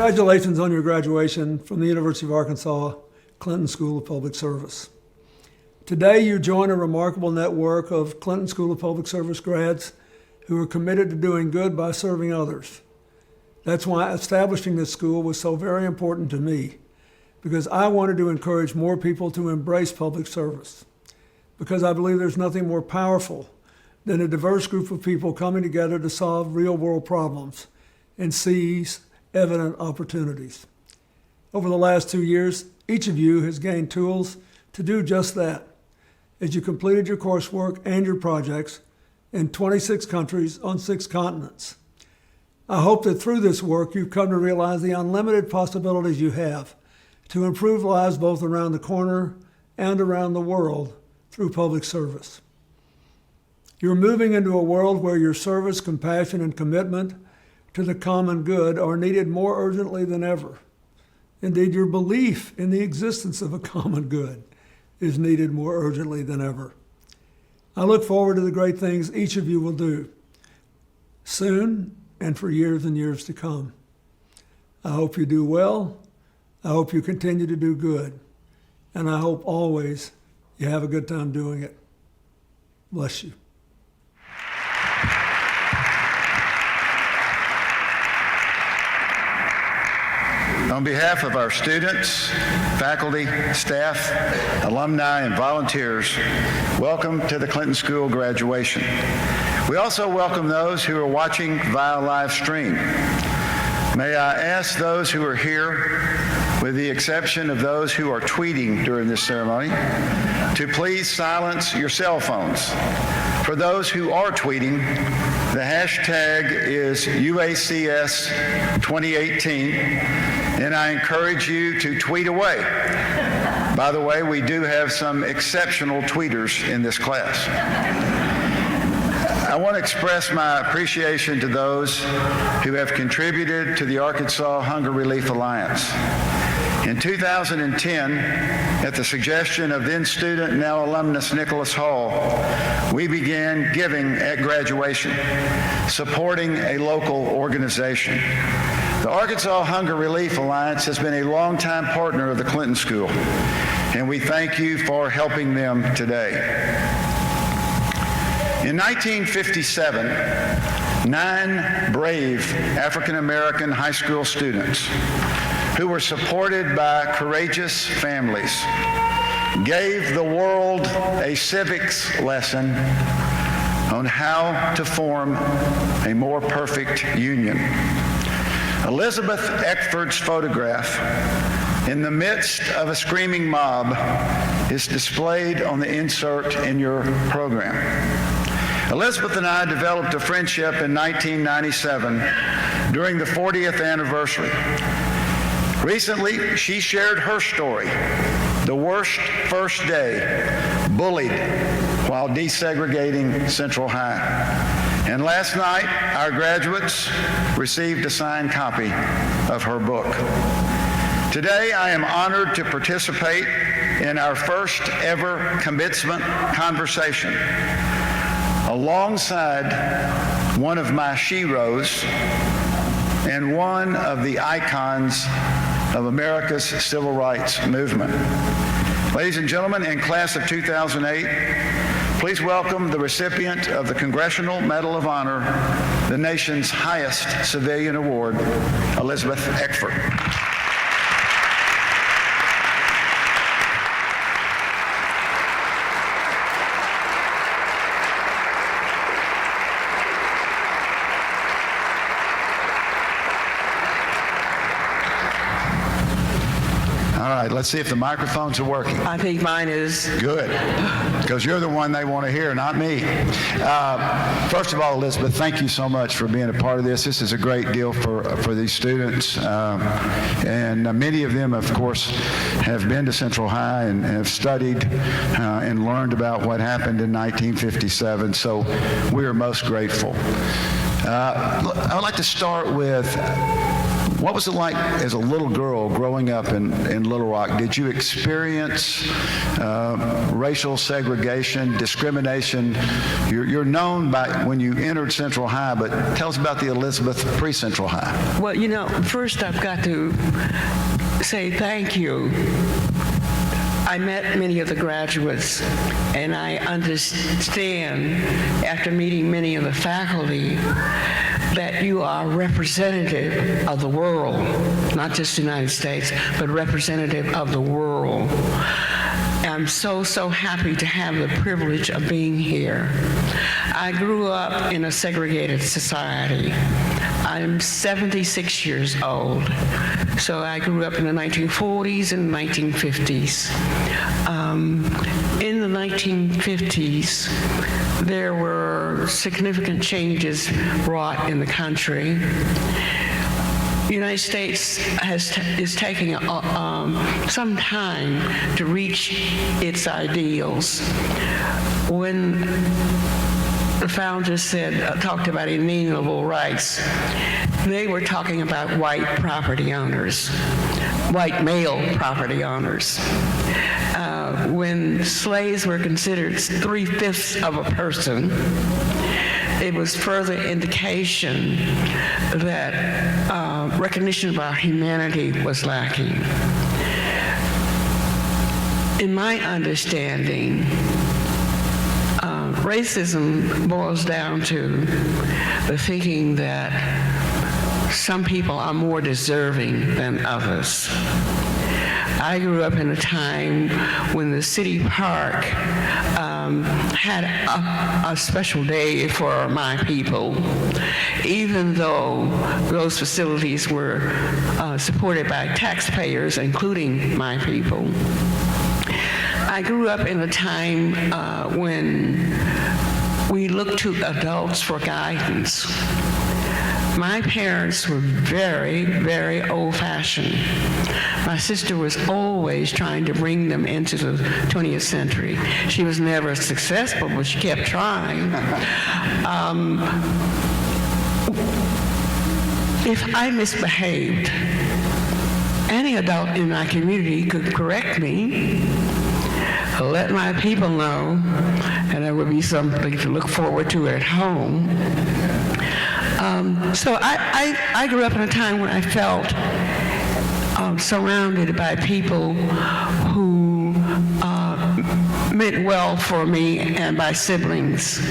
Congratulations on your graduation from the University of Arkansas Clinton School of Public Service. Today you join a remarkable network of Clinton School of Public Service grads who are committed to doing good by serving others. That's why establishing this school was so very important to me, because I wanted to encourage more people to embrace public service, because I believe there's nothing more powerful than a diverse group of people coming together to solve real-world problems and seize evident opportunities. Over the last 2 years, each of you has gained tools to do just that as you completed your coursework and your projects in 26 countries on 6 continents. I hope that through this work you've come to realize the unlimited possibilities you have to improve lives both around the corner and around the world through public service. You're moving into a world where your service, compassion, and commitment to the common good are needed more urgently than ever. Indeed, your belief in the existence of a common good is needed more urgently than ever. I look forward to the great things each of you will do soon and for years and years to come. I hope you do well. I hope you continue to do good. And I hope always you have a good time doing it. Bless you. On behalf of our students, faculty, staff, alumni, and volunteers, welcome to the Clinton School graduation. We also welcome those who are watching via live stream. May I ask those who are here, with the exception of those who are tweeting during this ceremony, to please silence your cell phones. For those who are tweeting, the hashtag is UACS 2018, and I encourage you to tweet away. By the way, we do have some exceptional tweeters in this class. I want to express my appreciation to those who have contributed to the Arkansas Hunger Relief Alliance. In 2010, at the suggestion of then student, now alumnus Nicholas Hall, we began giving at graduation, supporting a local organization. The Arkansas Hunger Relief Alliance has been a longtime partner of the Clinton School, and we thank you for helping them today. In 1957, 9 brave African-American high school students who were supported by courageous families gave the world a civics lesson on how to form a more perfect union. Elizabeth Eckford's photograph in the midst of a screaming mob is displayed on the insert in your program. Elizabeth and I developed a friendship in 1997 during the 40th anniversary. Recently, she shared her story, the worst first day, bullied while desegregating Central High. And last night, our graduates received a signed copy of her book. Today, I am honored to participate in our first ever Commencement Conversation alongside one of my sheroes and one of the icons of America's civil rights movement. Ladies and gentlemen, in class of 2008, please welcome the recipient of the Congressional Medal of Honor, the nation's highest civilian award, Elizabeth Eckford. All right, let's see if the microphones are working. I think mine is. Good, because you're the one they want to hear, not me. First of all, Elizabeth, thank you so much for being a part of this. This is a great deal for these students. And many of them, of course, have been to Central High and have studied and learned about what happened in 1957. So we are most grateful. I would like to start with What was it like as a little girl growing up in Little Rock? Did you experience racial segregation, discrimination? You're known by when you entered Central High, but tell us about the Elizabeth pre-Central High. Well, first I've got to say thank you. I met many of the graduates, and I understand, after meeting many of the faculty, that you are representative of the world, not just the United States, but representative of the world. I'm so happy to have the privilege of being here. I grew up in a segregated society. I'm 76 years old, so I grew up in the 1940s and 1950s. In the 1950s, there were significant changes wrought in the country. The United States is taking some time to reach its ideals. When the founders talked about inalienable rights, they were talking about white property owners, white male property owners. When slaves were considered 3/5 of a person, it was further indication that recognition of our humanity was lacking. In my understanding, racism boils down to the thinking that some people are more deserving than others. I grew up in a time when the city park had a special day for my people, even though those facilities were supported by taxpayers, including my people. I grew up in a time when we looked to adults for guidance. My parents were very old-fashioned. My sister was always trying to bring them into the 20th century. She was never successful, but she kept trying. If I misbehaved, any adult in my community could correct me, let my people know, and there would be something to look forward to at home. So I grew up in a time when I felt surrounded by people who meant well for me and by siblings.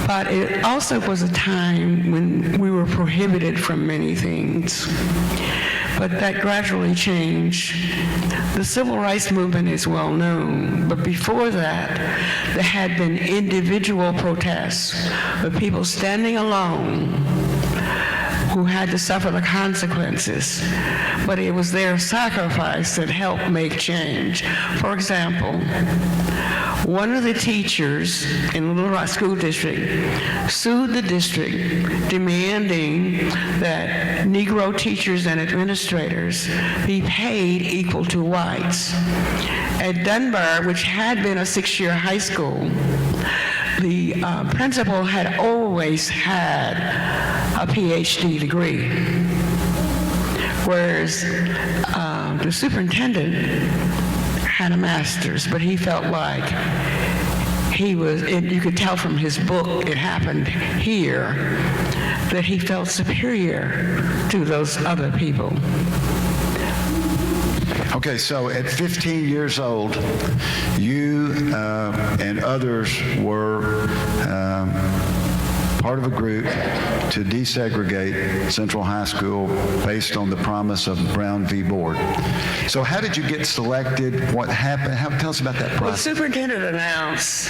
But it also was a time when we were prohibited from many things. But that gradually changed. The civil rights movement is well known, but before that, there had been individual protests of people standing alone who had to suffer the consequences. But it was their sacrifice that helped make change. For example, one of the teachers in Little Rock School District sued the district demanding that Negro teachers and administrators be paid equal to whites. At Dunbar, which had been a 6-year high school, the principal had always had a PhD degree, whereas the superintendent had a master's, but he felt like he was, you could tell from his book, it happened here, that he felt superior to those other people. Okay, so at 15 years old, you and others were part of a group to desegregate Central High School based on the promise of Brown v. Board. So how did you get selected? What happened? Tell us about that process. Well, the superintendent announced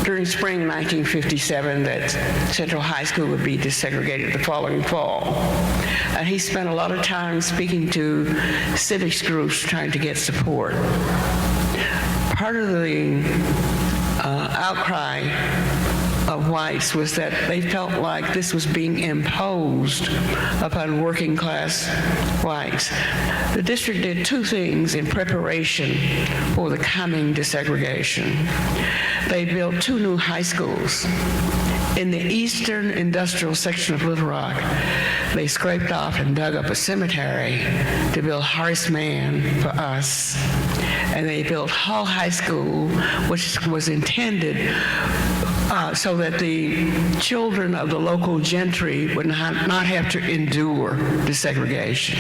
during spring 1957 that Central High School would be desegregated the following fall. And he spent a lot of time speaking to civics groups trying to get support. Part of the outcry of whites was that they felt like this was being imposed upon working class whites. The district did two things in preparation for the coming desegregation. They built two new high schools In the eastern industrial section of Little Rock, they scraped off and dug up a cemetery to build Horace Mann for us. And they built Hull High School, which was intended so that the children of the local gentry would not have to endure desegregation.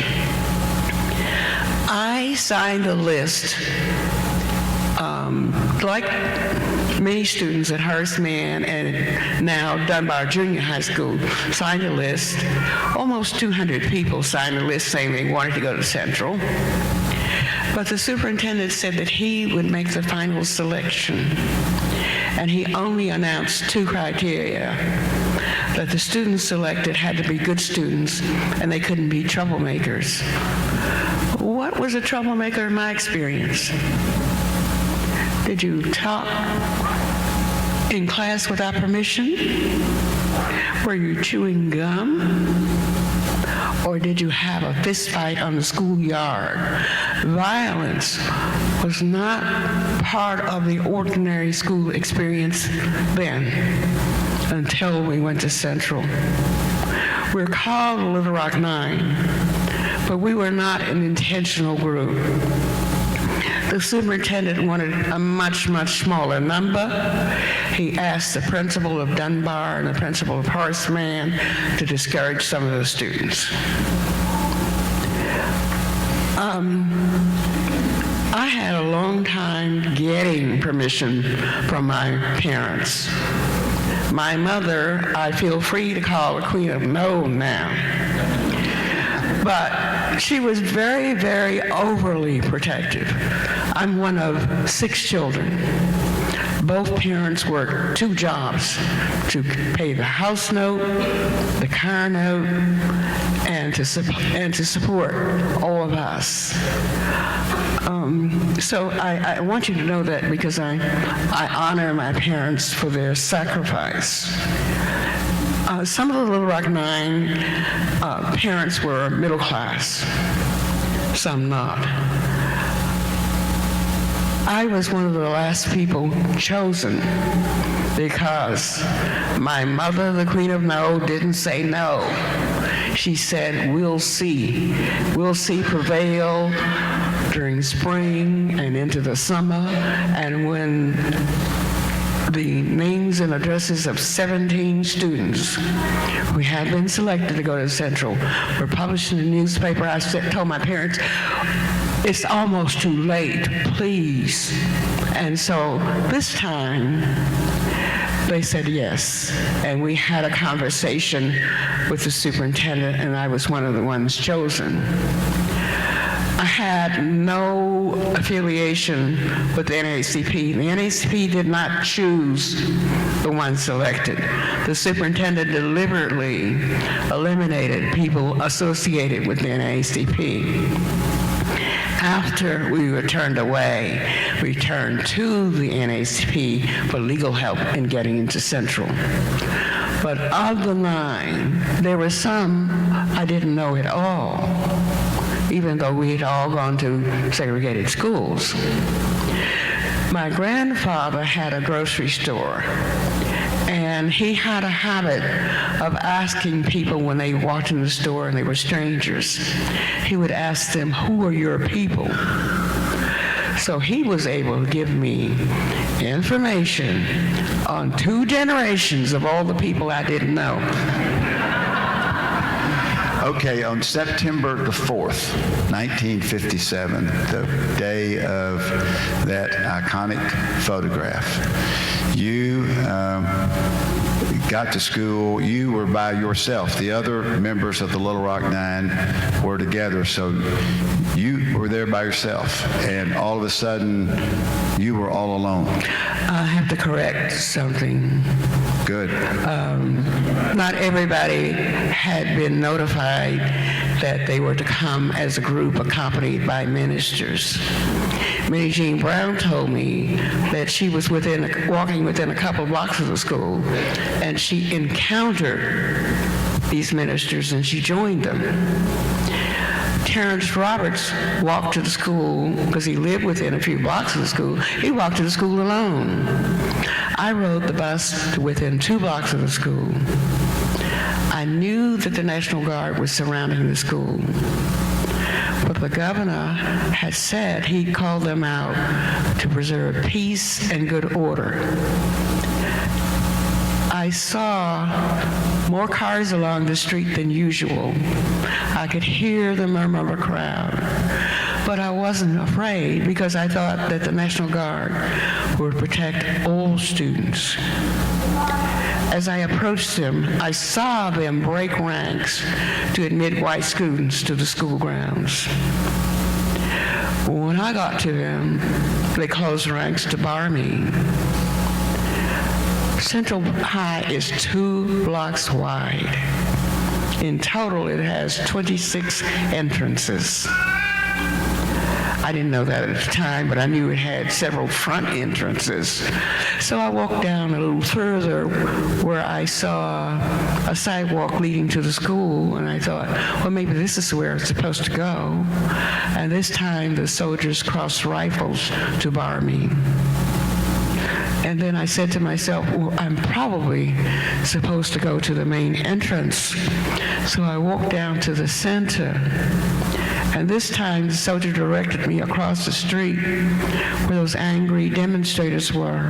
I signed a list, like many students at Horace Mann and now Dunbar Junior High School signed a list. Almost 200 people signed a list saying they wanted to go to Central. But the superintendent said that he would make the final selection. And he only announced 2 criteria: that the students selected had to be good students and they couldn't be troublemakers. What was a troublemaker in my experience? Did you talk in class without permission? Were you chewing gum? Or did you have a fist fight on the schoolyard? Violence was not part of the ordinary school experience then, until we went to Central. We're called Little Rock 9, but we were not an intentional group. The superintendent wanted a much, much smaller number. He asked the principal of Dunbar and the principal of Horace Mann to discourage some of the students. I had a long time getting permission from my parents. My mother, I feel free to call the Queen of No now. But she was very, very overly protective. I'm one of 6 children. Both parents worked 2 jobs to pay the house note, the car note, and to support all of us. So I want you to know that, because I honor my parents for their sacrifice. Some of the Little Rock 9 parents were middle class, some not. I was one of the last people chosen because my mother, the Queen of No, didn't say no. She said, we'll see. We'll see prevail during spring and into the summer, and when the names and addresses of 17 students who had been selected to go to Central were published in the newspaper, I told my parents, it's almost too late, please. And so this time, they said yes. And we had a conversation with the superintendent, and I was one of the ones chosen. I had no affiliation with the NAACP. The NAACP did not choose the one selected. The superintendent deliberately eliminated people associated with the NAACP. After we were turned away, we turned to the NAACP for legal help in getting into Central. But of the 9, there were some I didn't know at all, even though we had all gone to segregated schools. My grandfather had a grocery store, and he had a habit of asking people when they walked in the store and they were strangers. He would ask them, who are your people? So he was able to give me information on 2 generations of all the people I didn't know. Okay, on September the 4th, 1957, the day of that iconic photograph, you got to school. You were by yourself. The other members of the Little Rock 9 were together, so you were there by yourself, and all of a sudden, you were all alone. I have to correct something. Good. Not everybody had been notified that they were to come as a group accompanied by ministers. Minnie Jean Brown told me that she was walking within a couple blocks of the school, and she encountered these ministers and she joined them. Terrence Roberts walked to the school because he lived within a few blocks of the school. He walked to the school alone. I rode the bus to within 2 blocks of the school. I knew that the National Guard was surrounding the school, but the governor had said he'd called them out to preserve peace and good order. I saw more cars along the street than usual. I could hear the murmur of a crowd, but I wasn't afraid because I thought that the National Guard would protect all students. As I approached them, I saw them break ranks to admit white students to the school grounds. When I got to them, they closed ranks to bar me. Central High is 2 blocks wide. In total, it has 26 entrances. I didn't know that at the time, but I knew it had several front entrances. So I walked down a little further where I saw a sidewalk leading to the school, and I thought, well, maybe this is where it's supposed to go. And this time, the soldiers crossed rifles to bar me. And then I said to myself, well, I'm probably supposed to go to the main entrance. So I walked down to the center. And this time, the soldier directed me across the street where those angry demonstrators were.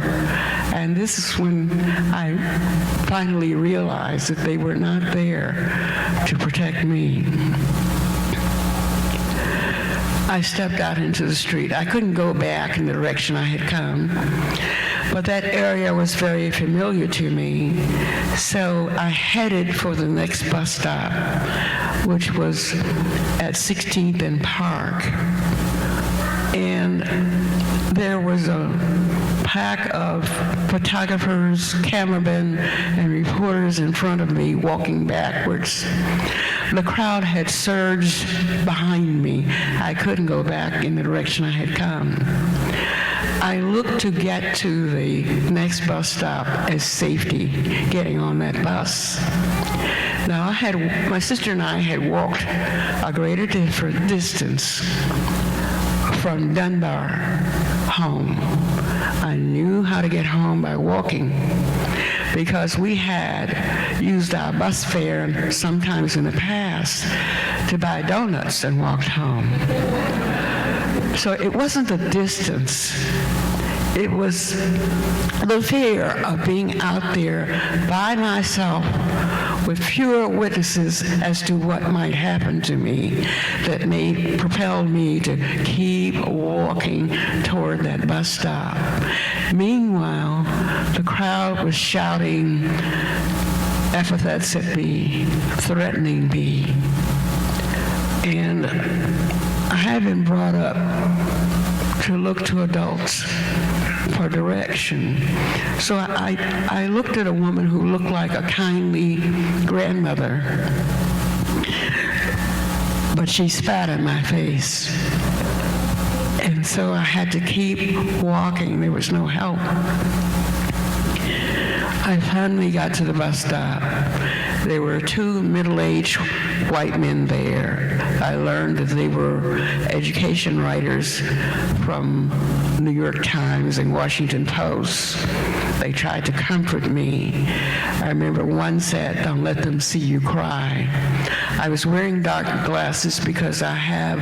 And this is when I finally realized that they were not there to protect me. I stepped out into the street. I couldn't go back in the direction I had come, but that area was very familiar to me. So I headed for the next bus stop, which was at 16th and Park. And there was a pack of photographers, cameramen, and reporters in front of me walking backwards. The crowd had surged behind me. I couldn't go back in the direction I had come. I looked to get to the next bus stop as safety, getting on that bus. Now, my sister and I had walked a greater distance from Dunbar home. I knew how to get home by walking because we had used our bus fare sometimes in the past to buy donuts and walked home. So it wasn't the distance. It was the fear of being out there by myself with fewer witnesses as to what might happen to me that propelled me to keep walking toward that bus stop. Meanwhile, the crowd was shouting epithets at me, threatening me. And I had been brought up to look to adults for direction. So I looked at a woman who looked like a kindly grandmother, but she spat in my face. And so I had to keep walking. There was no help. I finally got to the bus stop. There were 2 middle-aged white men there. I learned that they were education writers from New York Times and Washington Post. They tried to comfort me. I remember one said, "Don't let them see you cry." I was wearing dark glasses because I have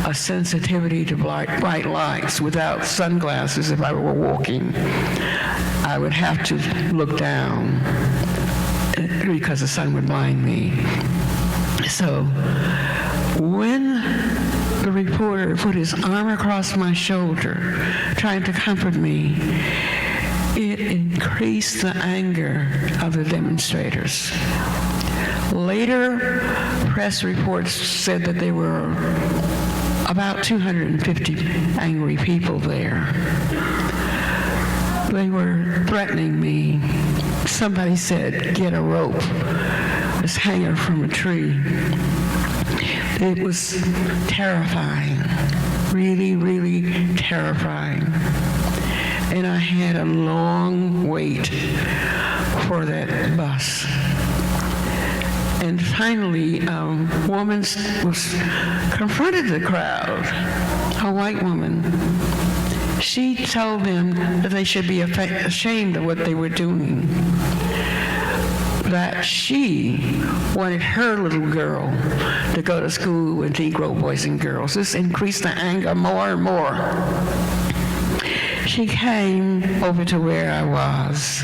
a sensitivity to bright lights. Without sunglasses, if I were walking, I would have to look down because the sun would blind me. So when the reporter put his arm across my shoulder, trying to comfort me, it increased the anger of the demonstrators. Later, press reports said that there were about 250 angry people there. They were threatening me. Somebody said, "Get a rope. Just hang her from a tree." It was terrifying, really, really terrifying. And I had a long wait for that bus. And finally, a woman confronted the crowd, a white woman. She told them that they should be ashamed of what they were doing, that she wanted her little girl to go to school with Negro boys and girls. This increased the anger more and more. She came over to where I was,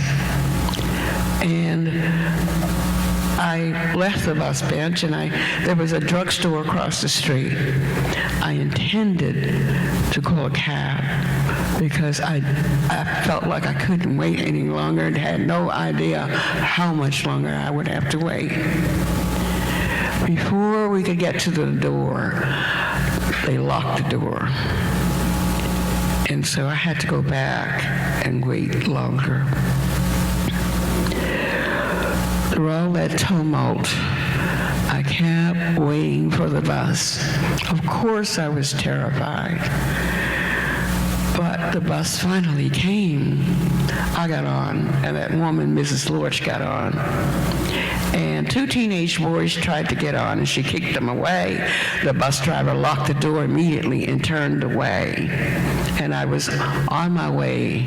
and I left the bus bench, and there was a drugstore across the street. I intended to call a cab because I felt like I couldn't wait any longer and had no idea how much longer I would have to wait. Before we could get to the door, they locked the door. And so I had to go back and wait longer. Through all that tumult, I kept waiting for the bus. Of course, I was terrified. But the bus finally came. I got on, and that woman, Mrs. Lorch, got on. And 2 teenage boys tried to get on, and she kicked them away. The bus driver locked the door immediately and turned away. And I was on my way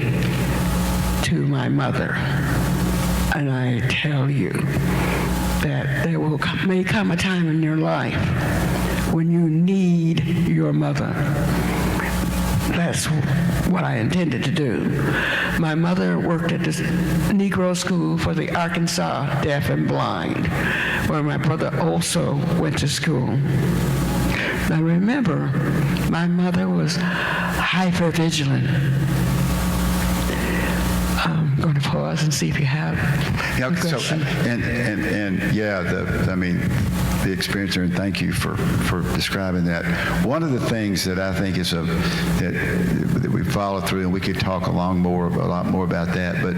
to my mother. And I tell you that there may come a time in your life when you need your mother. That's what I intended to do. My mother worked at the Negro School for the Arkansas Deaf and Blind, where my brother also went to school. Now remember, my mother was hypervigilant. I'm going to pause and see if you have a question. The experience there, and thank you for describing that. One of the things that I think is that we follow through, and we could talk a lot more about that, but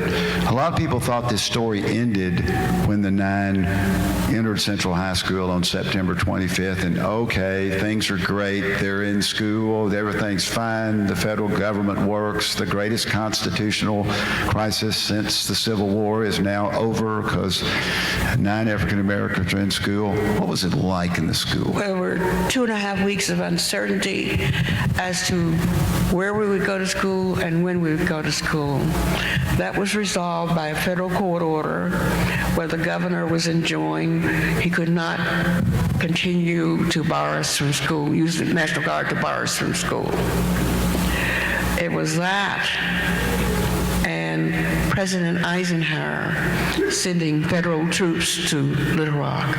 a lot of people thought this story ended when the 9 entered Central High School on September 25th, and okay, things are great, they're in school, everything's fine, the federal government works, the greatest constitutional crisis since the Civil War is now over because 9 African Americans are in school. What was it like in the school? There were 2.5 weeks of uncertainty as to where we would go to school and when we would go to school. That was resolved by a federal court order where the governor was enjoined. He could not continue to bar us from school, use the National Guard to bar us from school. It was that and President Eisenhower sending federal troops to Little Rock.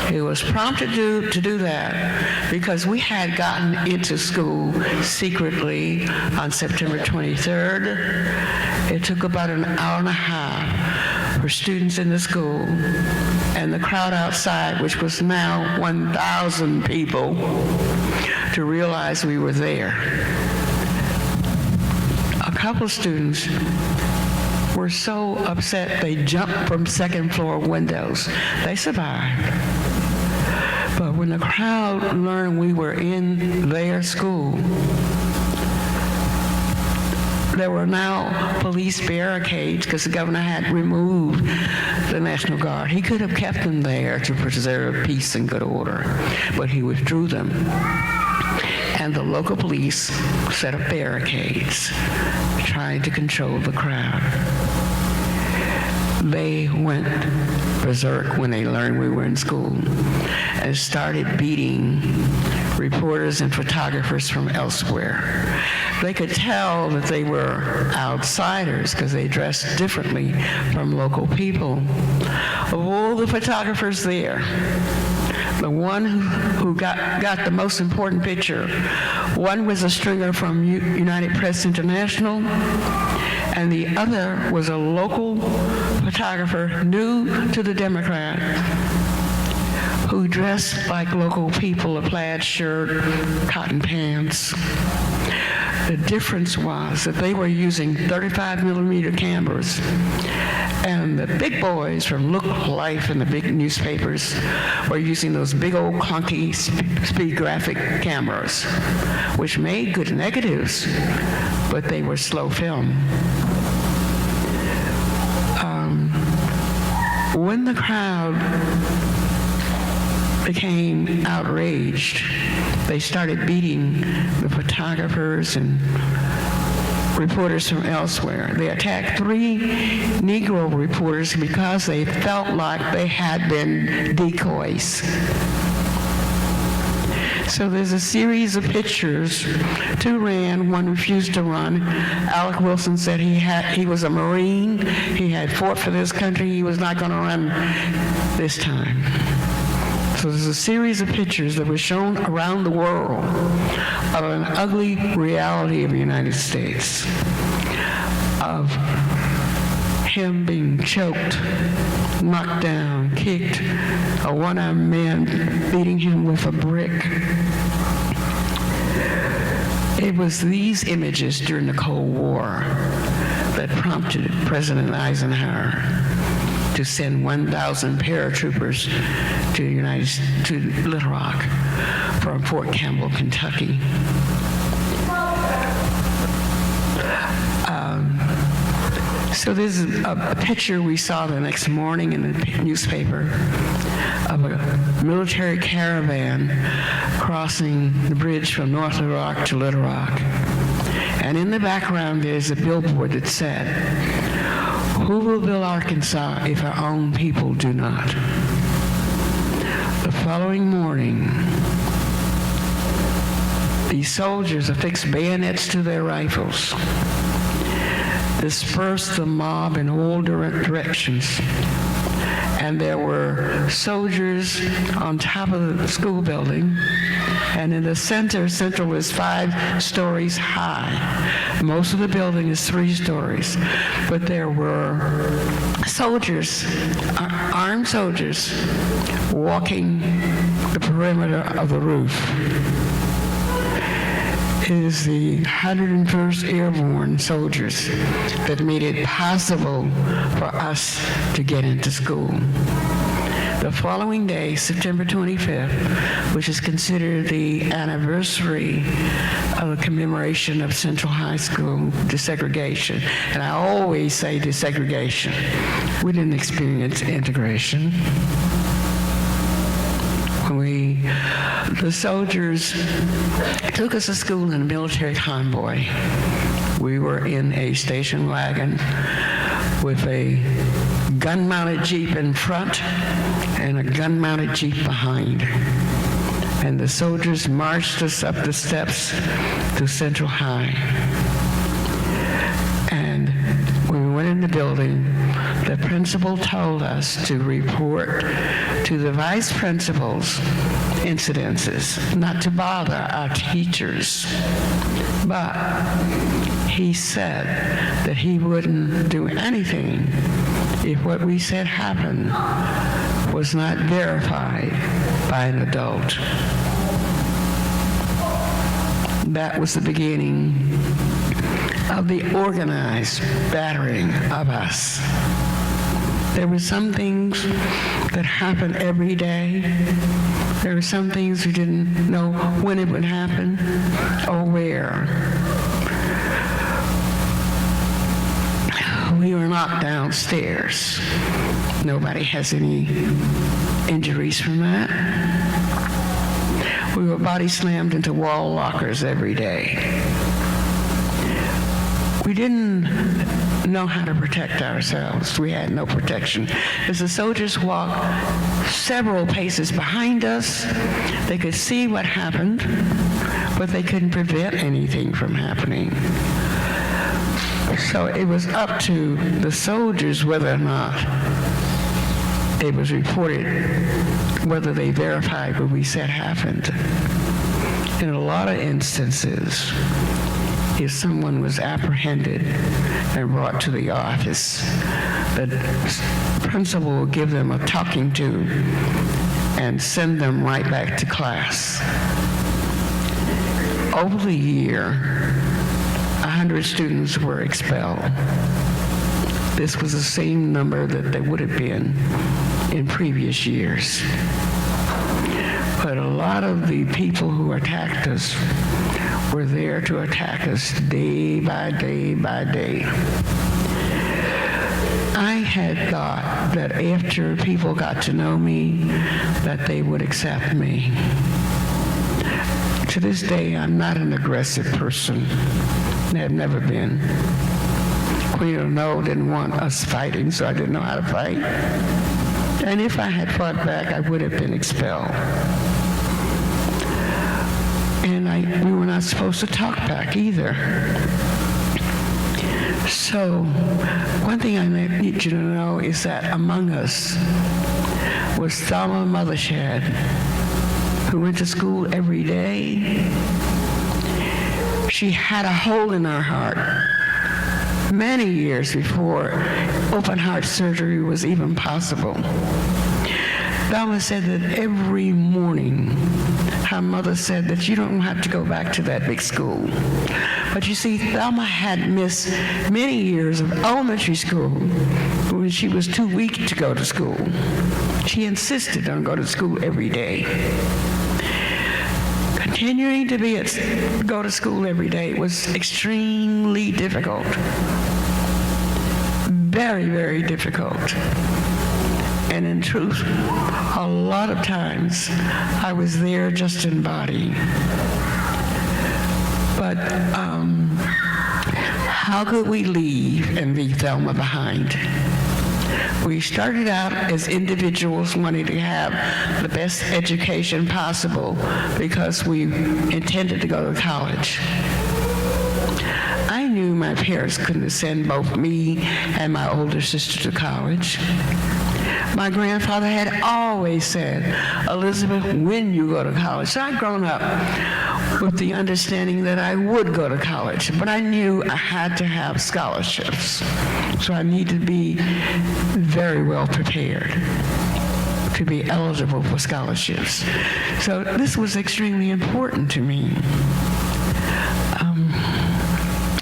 He was prompted to do that because we had gotten into school secretly on September 23rd. It took about an hour and a half for students in the school and the crowd outside, which was now 1,000 people, to realize we were there. A couple of students were so upset they jumped from second-floor windows. They survived. But when the crowd learned we were in their school, there were now police barricades because the governor had removed the National Guard. He could have kept them there to preserve peace and good order, but he withdrew them. And the local police set up barricades, trying to control the crowd. They went berserk when they learned we were in school and started beating reporters and photographers from elsewhere. They could tell that they were outsiders because they dressed differently from local people. Of all the photographers there, the one who got the most important picture, one was a stringer from United Press International, and the other was a local photographer new to the Democrat who dressed like local people, a plaid shirt, cotton pants. The difference was that they were using 35mm cameras, and the big boys from Look Life and the big newspapers were using those big old clunky speed graphic cameras, which made good negatives, but they were slow film. when the crowd became outraged, they started beating the photographers and reporters from elsewhere. They attacked 3 Negro reporters because they felt like they had been decoys. So there's a series of pictures. 2 ran, 1 refused to run. Alec Wilson said he was a Marine. He had fought for this country. He was not going to run this time. So there's a series of pictures that were shown around the world of an ugly reality of the United States, of him being choked, knocked down, kicked, a one-armed man beating him with a brick. It was these images during the Cold War that prompted President Eisenhower to send 1,000 paratroopers to Little Rock from Fort Campbell, Kentucky. So there's a picture we saw the next morning in the newspaper of a military caravan crossing the bridge from North Little Rock to Little Rock. And in the background there's a billboard that said, "Who will build Arkansas if our own people do not?" The following morning, these soldiers affixed bayonets to their rifles, dispersed the mob in all directions, and there were soldiers on top of the school building, and in the central is 5 stories high. Most of the building is 3 stories, but there were soldiers, armed soldiers, walking the perimeter of the roof. It is the 101st Airborne soldiers that made it possible for us to get into school. The following day, September 25th, which is considered the anniversary of the commemoration of Central High School desegregation, and I always say desegregation. We didn't experience integration. The soldiers took us to school in a military convoy. We were in a station wagon with a gun-mounted Jeep in front and a gun-mounted Jeep behind. And the soldiers marched us up the steps to Central High. And when we went in the building, the principal told us to report to the vice principal's incidences, not to bother our teachers. But he said that he wouldn't do anything if what we said happened was not verified by an adult. That was the beginning of the organized battering of us. There were some things that happened every day. There were some things we didn't know when it would happen or where. We were knocked downstairs. Nobody has any injuries from that. We were body slammed into wall lockers every day. We didn't know how to protect ourselves. We had no protection. As the soldiers walked several paces behind us, they could see what happened, but they couldn't prevent anything from happening. So it was up to the soldiers whether or not it was reported, whether they verified what we said happened. In a lot of instances, if someone was apprehended and brought to the office, the principal would give them a talking to and send them right back to class. Over the year, 100 students were expelled. This was the same number that they would have been in previous years. But a lot of the people who attacked us were there to attack us day by day by day. I had thought that after people got to know me, that they would accept me. To this day, I'm not an aggressive person. I have never been. Queen of the Knoll didn't want us fighting, so I didn't know how to fight. And if I had fought back, I would have been expelled. And we were not supposed to talk back either. So, one thing I need you to know is that among us was Thelma Mothershed, who went to school every day. She had a hole in her heart many years before open heart surgery was even possible. Thelma said that every morning, her mother said that you don't have to go back to that big school. But you see, Thelma had missed many years of elementary school when she was too weak to go to school. She insisted on going to school every day. Continuing to go to school every day was extremely difficult. Very, very difficult. And in truth, a lot of times I was there just in body. But how could we leave and leave Thelma behind? We started out as individuals wanting to have the best education possible because we intended to go to college. I knew my parents couldn't send both me and my older sister to college. My grandfather had always said, Elizabeth, when you go to college. So I'd grown up with the understanding that I would go to college, but I knew I had to have scholarships. So I needed to be very well prepared to be eligible for scholarships. So this was extremely important to me.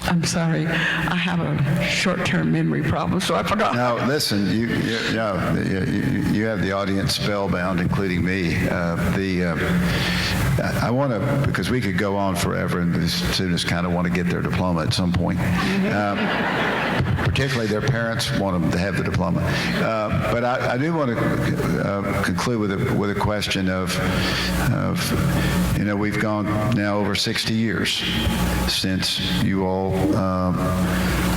I'm sorry, I have a short-term memory problem, so I forgot. Now, listen, you have the audience spellbound, including me. I want to, because we could go on forever, and the students kind of want to get their diploma at some point. Particularly their parents want them to have the diploma. But I do want to conclude with a question of, we've gone now over 60 years since you all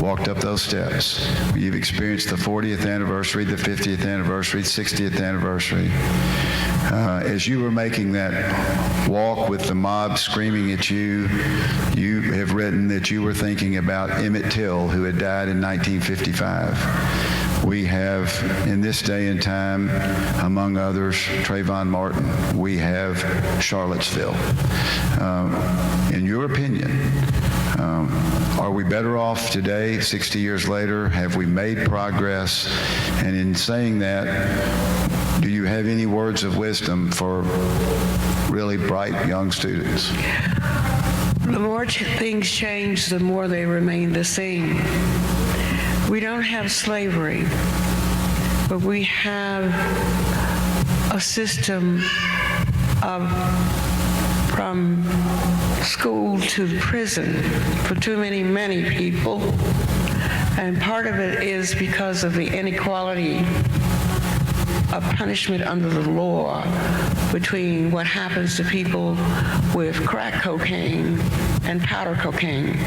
walked up those steps. You've experienced the 40th anniversary, the 50th anniversary, 60th anniversary. As you were making that walk with the mob screaming at you, you have written that you were thinking about Emmett Till, who had died in 1955. We have, in this day and time, among others, Trayvon Martin. We have Charlottesville. In your opinion, are we better off today, 60 years later? Have we made progress? And in saying that, do you have any words of wisdom for really bright young students? The more things change, the more they remain the same. We don't have slavery, but we have a system of from school to prison for too many people. And part of it is because of the inequality of punishment under the law between what happens to people with crack cocaine and powder cocaine.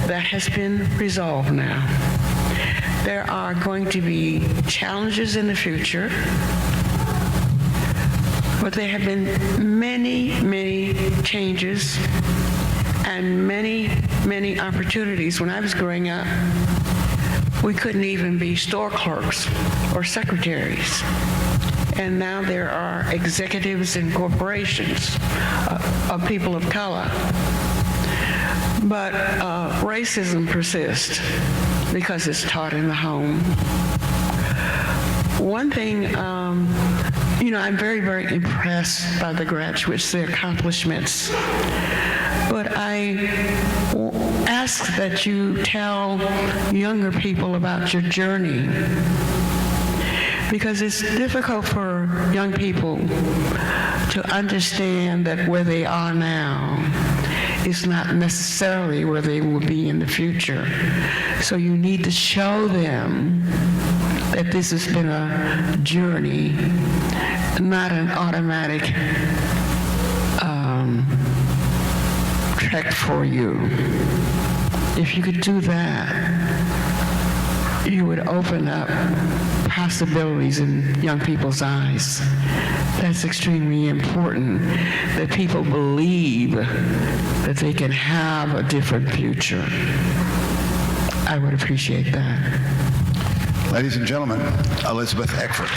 That has been resolved now. There are going to be challenges in the future, but there have been many changes and many opportunities. When I was growing up, we couldn't even be store clerks or secretaries. And now there are executives in corporations of people of color. But racism persists because it's taught in the home. One thing, I'm very impressed by the graduates, their accomplishments. But I ask that you tell younger people about your journey, because it's difficult for young people to understand that where they are now is not necessarily where they will be in the future. So you need to show them that this has been a journey, not an automatic trek for you. If you could do that, you would open up possibilities in young people's eyes. That's extremely important, that people believe that they can have a different future. I would appreciate that. Ladies and gentlemen, Elizabeth Eckford.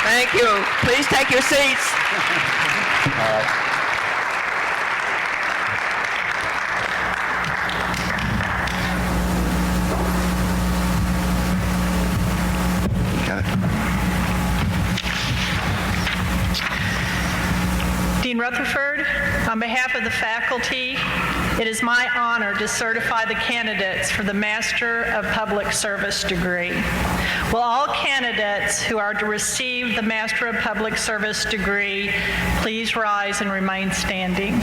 Thank you. Please take your seats. Got it. Dean Rutherford, on behalf of the faculty, it is my honor to certify the candidates for the Master of Public Service degree. Will all candidates who are to receive the Master of Public Service degree please rise and remain standing?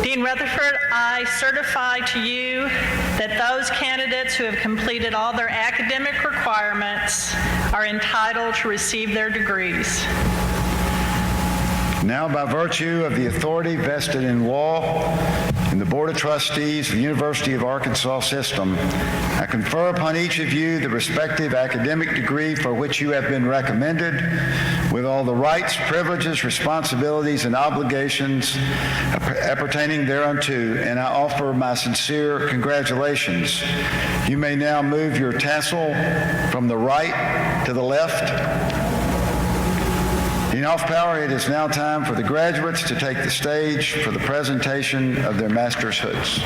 Dean Rutherford, I certify to you that those candidates who have completed all their academic requirements are entitled to receive their degrees. Now, by virtue of the authority vested in law and the Board of Trustees of the University of Arkansas System, I confer upon each of you the respective academic degree for which you have been recommended, with all the rights, privileges, responsibilities, and obligations appertaining thereunto, and I offer my sincere congratulations. You may now move your tassel from the right to the left. Dean Hoffpower, it is now time for the graduates to take the stage for the presentation of their master's hoods.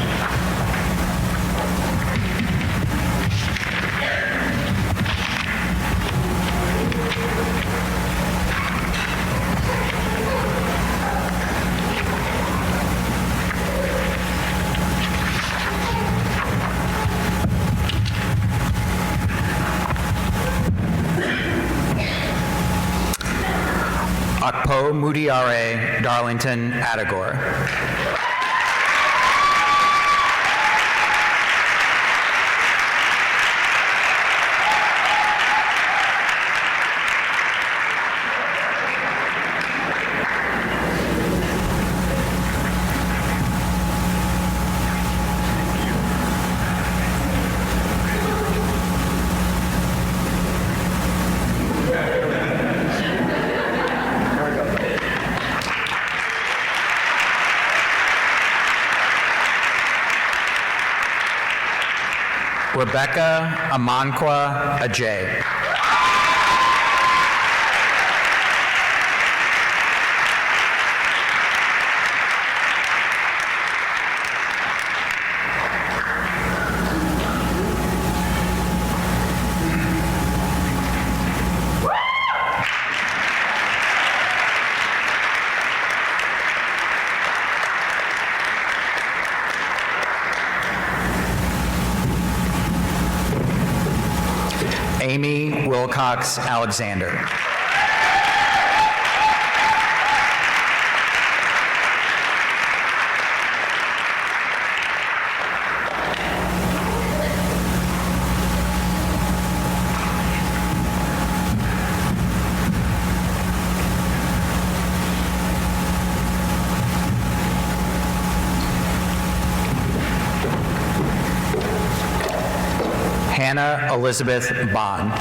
Akpo Mudiare Darlington Adagor. Rebecca Amankwa Ajay. Amy Wilcox Alexander. Hannah Elizabeth Bond.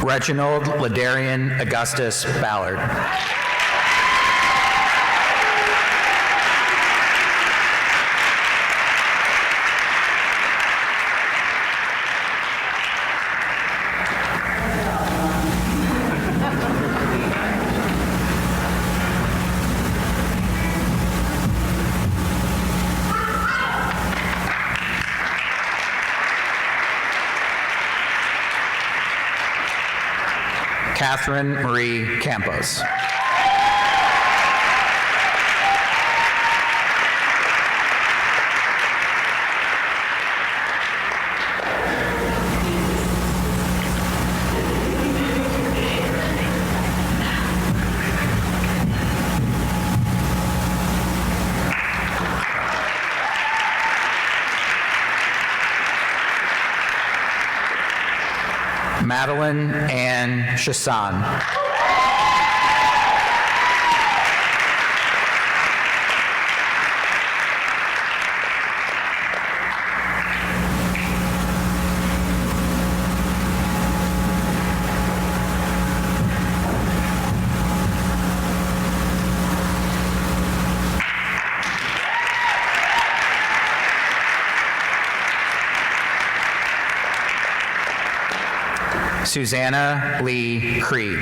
Reginald Ladarian Augustus Ballard. Catherine Marie Campos. Madeline Ann Chassan. Susanna Lee Creed.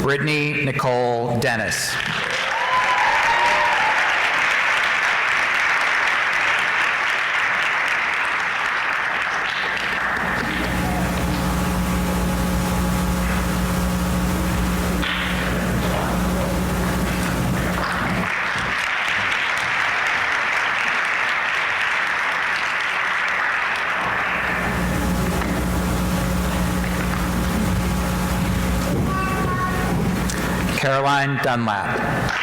Brittany Nicole Dennis. Caroline Dunlap.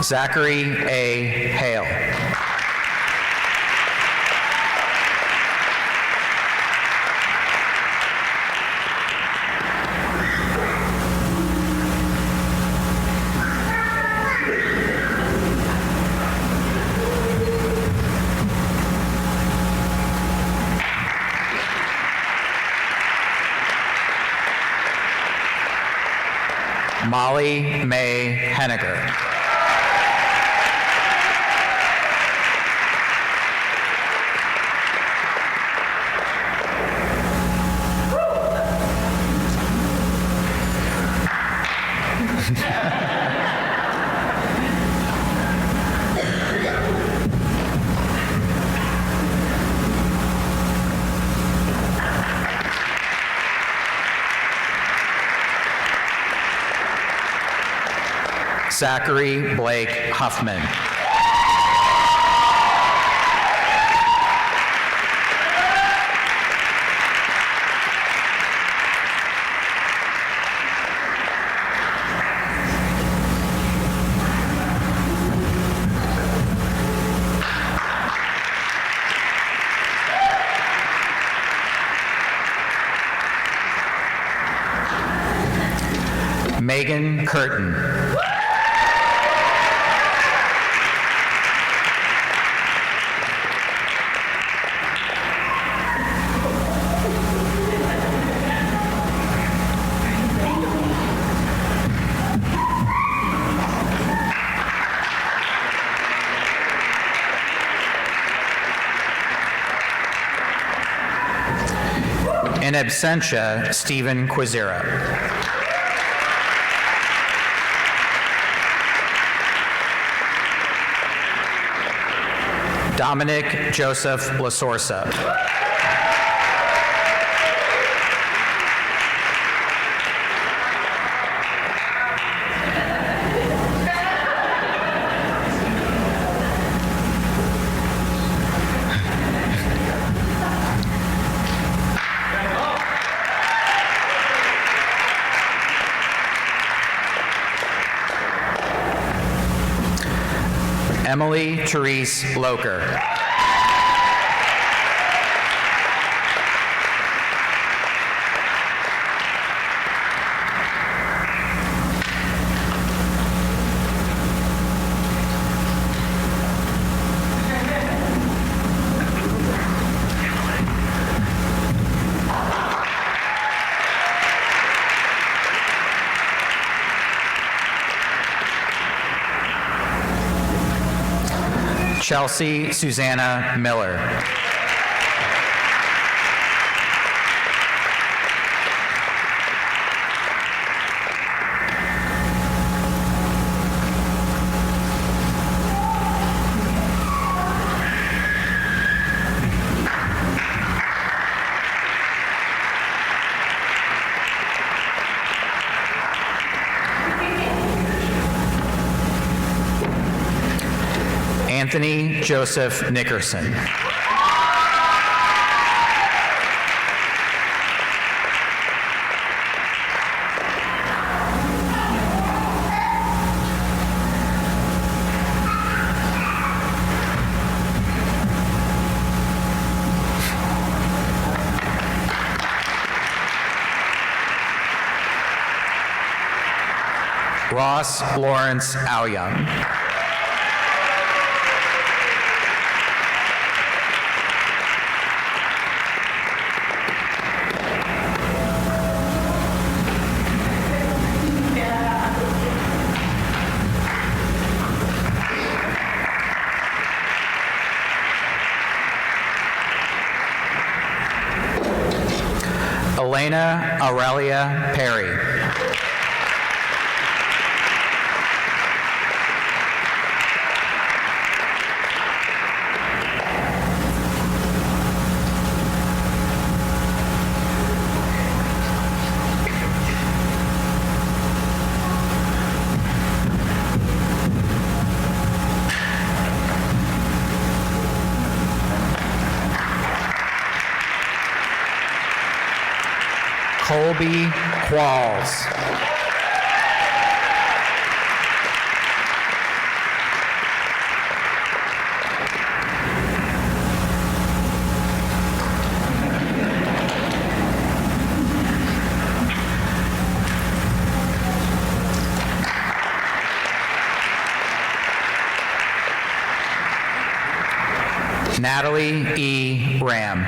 Zachary A. Hale. Molly May Henniger. Zachary Blake Huffman. Megan Curtin. In absentia, Stephen Quizera. Dominic Joseph Lasorsa. Emily Therese Loker. Chelsea Susanna Miller. Anthony Joseph Nickerson. Ross Lawrence Alyoung. Elena Aurelia Perry. Colby Qualls. Natalie E. Ram.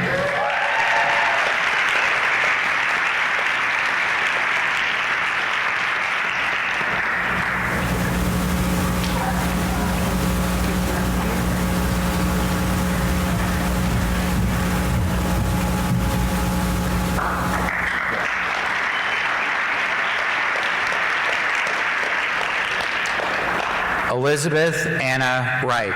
Elizabeth Anna Reich.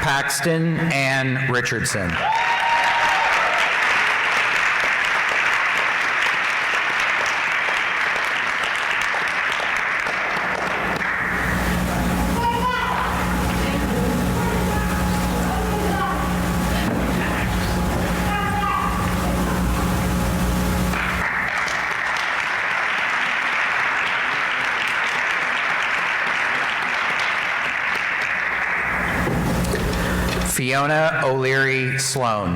Paxton Ann Richardson. Fiona O'Leary Sloan.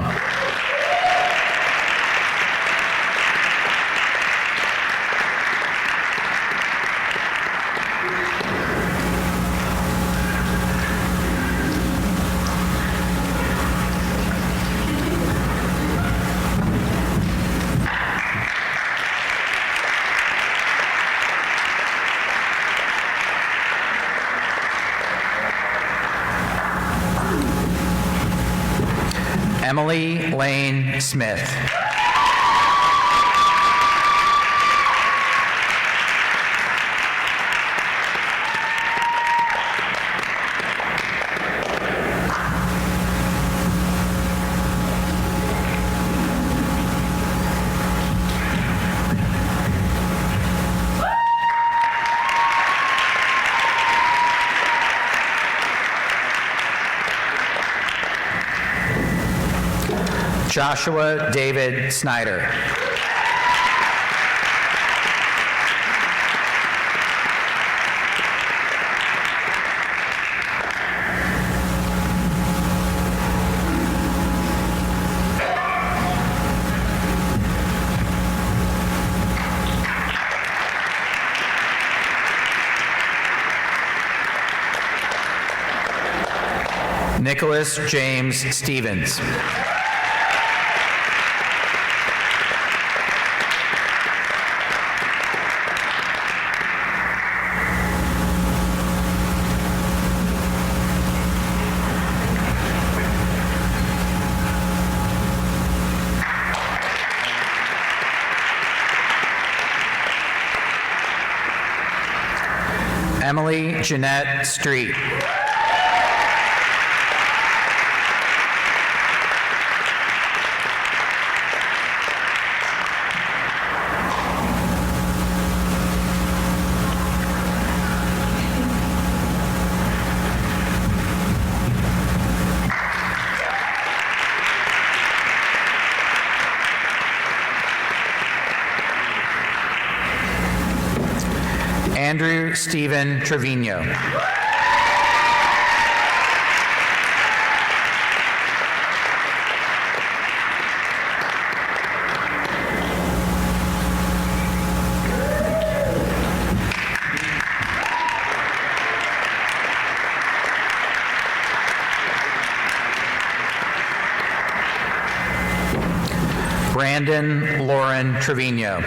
Emily Lane Smith. Joshua David Snyder. Nicholas James Stevens. Emily Jeanette Street. Andrew Stephen Trevino. Brandon Lauren Trevino.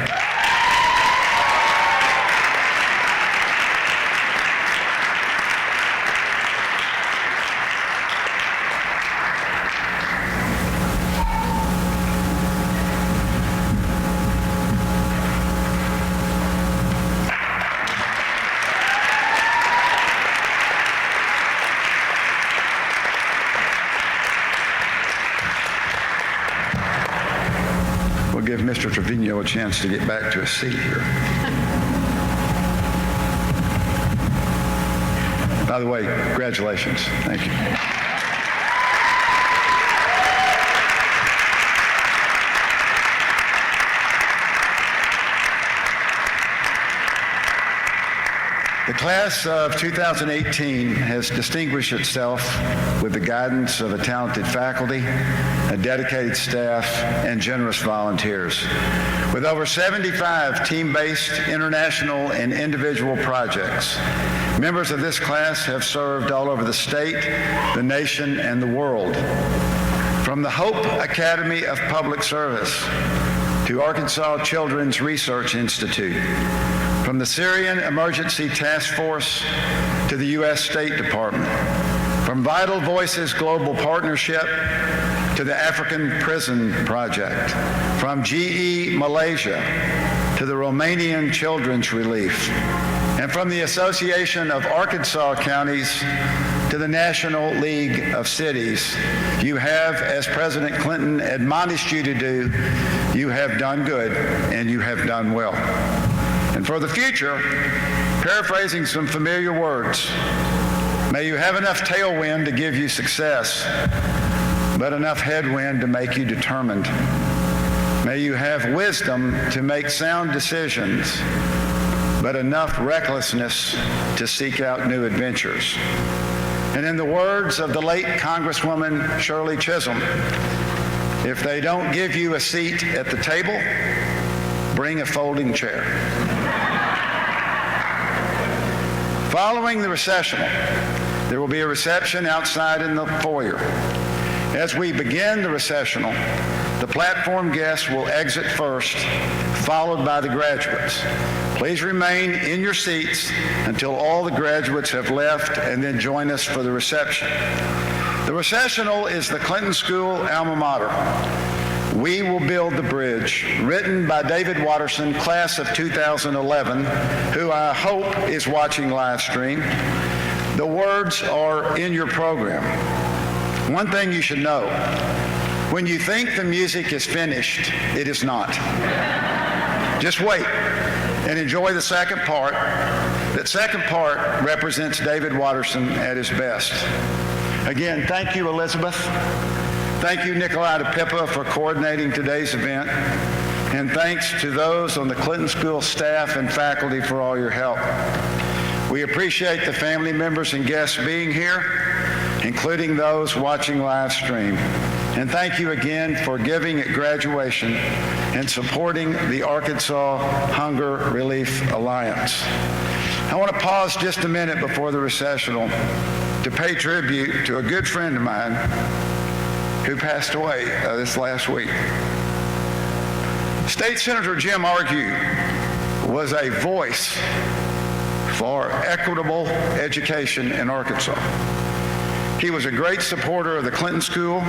Give Mr. Trevino a chance to get back to his seat here. By the way, congratulations. Thank you. The class of 2018 has distinguished itself with the guidance of a talented faculty, a dedicated staff, and generous volunteers. With over 75 team-based international and individual projects, members of this class have served all over the state, the nation, and the world. From the Hope Academy of Public Service to Arkansas Children's Research Institute, from the Syrian Emergency Task Force to the U.S. State Department, from Vital Voices Global Partnership to the African Prison Project, from GE Malaysia to the Romanian Children's Relief, and from the Association of Arkansas Counties to the National League of Cities, you have, as President Clinton admonished you to do, you have done good and you have done well. And for the future, paraphrasing some familiar words, may you have enough tailwind to give you success, but enough headwind to make you determined. May you have wisdom to make sound decisions, but enough recklessness to seek out new adventures. And in the words of the late Congresswoman Shirley Chisholm, if they don't give you a seat at the table, bring a folding chair. Following the recessional, there will be a reception outside in the foyer. As we begin the recessional, the platform guests will exit first, followed by the graduates. Please remain in your seats until all the graduates have left, and then join us for the reception. The recessional is the Clinton School alma mater. We Will Build the Bridge, written by David Watterson, class of 2011, who I hope is watching live stream. The words are in your program. One thing you should know, when you think the music is finished, it is not. Just wait and enjoy the second part. That second part represents David Watterson at his best. Again, thank you, Elizabeth. Thank you, Nikolai DePippa, for coordinating today's event. And thanks to those on the Clinton School staff and faculty for all your help. We appreciate the family members and guests being here, including those watching live stream. And thank you again for giving at graduation and supporting the Arkansas Hunger Relief Alliance. I want to pause just a minute before the recessional to pay tribute to a good friend of mine who passed away this last week. State Senator Jim Argue was a voice for equitable education in Arkansas. He was a great supporter of the Clinton School,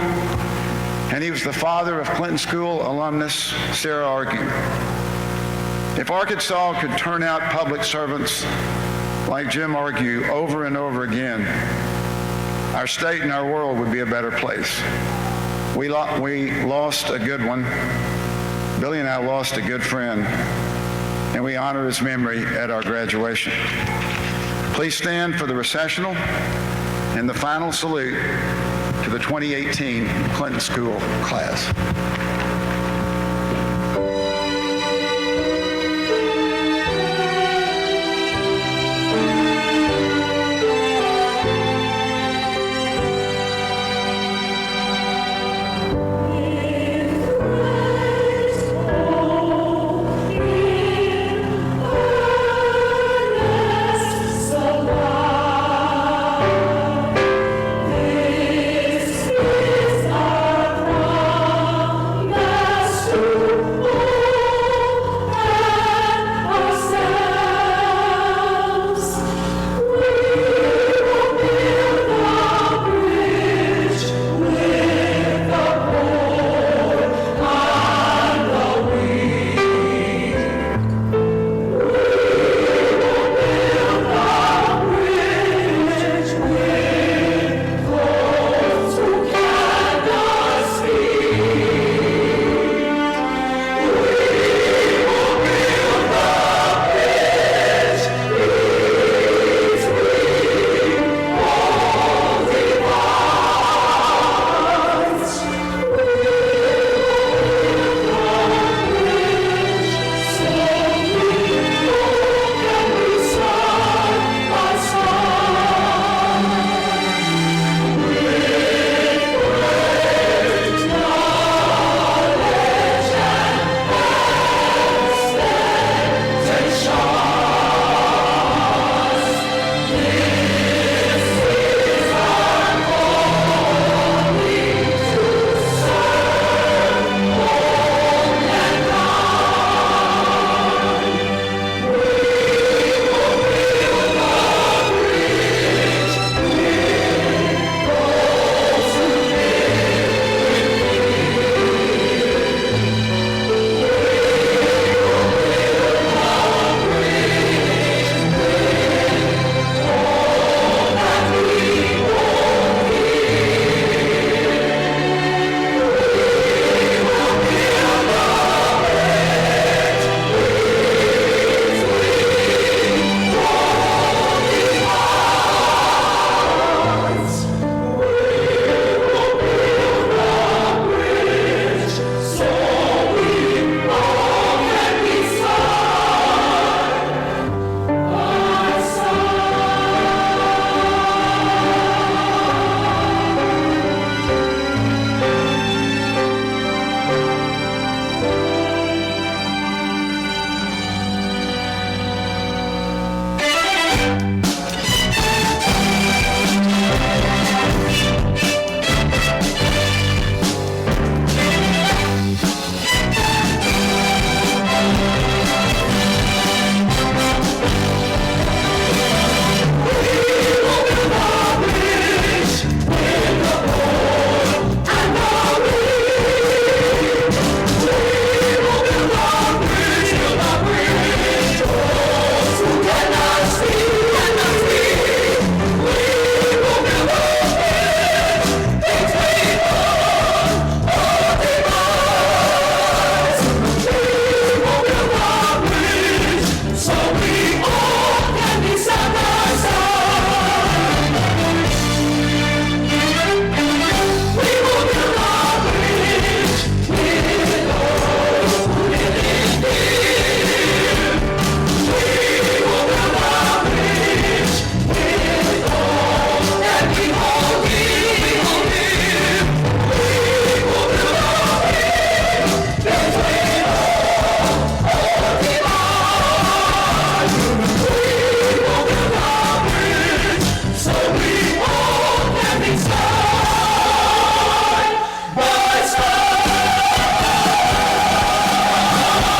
and he was the father of Clinton School alumnus Sarah Argue. If Arkansas could turn out public servants like Jim Argue over and over again, our state and our world would be a better place. We lost a good one. Billy and I lost a good friend, and we honor his memory at our graduation. Please stand for the recessional and the final salute to the 2018 Clinton School class.